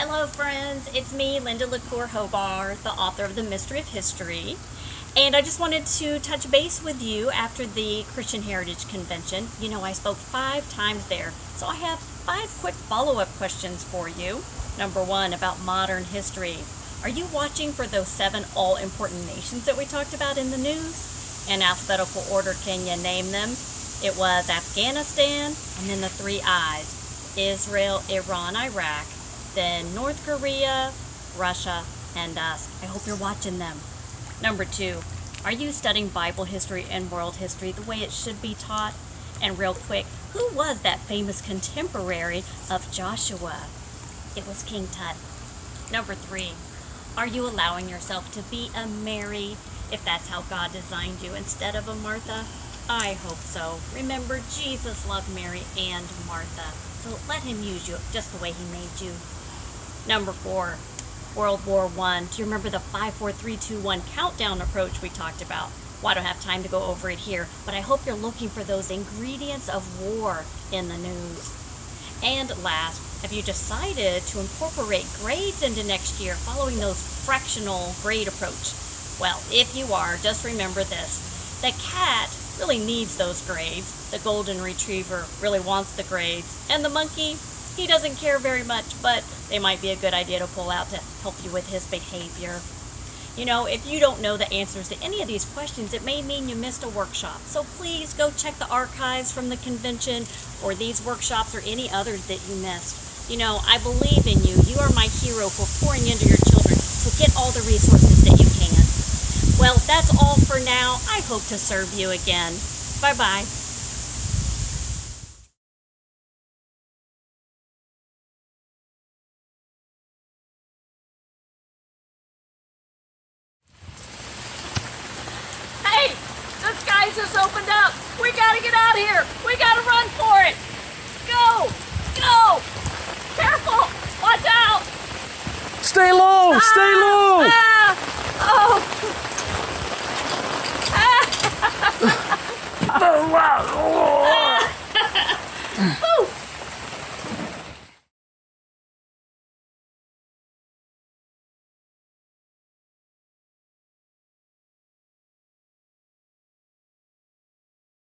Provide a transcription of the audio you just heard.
Hello friends, it's me, Linda Lacour Hobar, the author of The Mystery of History. And I just wanted to touch base with you after the Christian Heritage Convention. You know, I spoke 5 times there, so I have 5 quick follow-up questions for you. Number 1, about modern history. Are you watching for those 7 all-important nations that we talked about in the news? In alphabetical order, can you name them? It was Afghanistan, and then the 3 I's. Israel, Iran, Iraq, then North Korea, Russia, and us. I hope you're watching them. Number 2, are you studying Bible history and world history the way it should be taught? And real quick, who was that famous contemporary of Joshua? It was King Tut. Number 3, are you allowing yourself to be a Mary, if that's how God designed you, instead of a Martha? I hope so. Remember, Jesus loved Mary and Martha, so let him use you just the way he made you. Number 4, World War I. Do you remember the 5, 4, 3, 2, 1 countdown approach we talked about? Well, I don't have time to go over it here, but I hope you're looking for those ingredients of war in the news. And last, have you decided to incorporate grades into next year following those fractional grade approach? Well, if you are, just remember this. The cat really needs those grades. The golden retriever really wants the grades. And the monkey, he doesn't care very much, but they might be a good idea to pull out to help you with his behavior. You know, if you don't know the answers to any of these questions, it may mean you missed a workshop. So please go check the archives from the convention or these workshops or any others that you missed. You know, I believe in you. You are my hero for pouring into your children, so get all the resources that you can. Well, that's all for now. I hope to serve you again. Bye-bye. Hey, the sky just opened up. We gotta get out of here. We gotta run for it. Go, go. Careful, watch out. Stay low, stay low.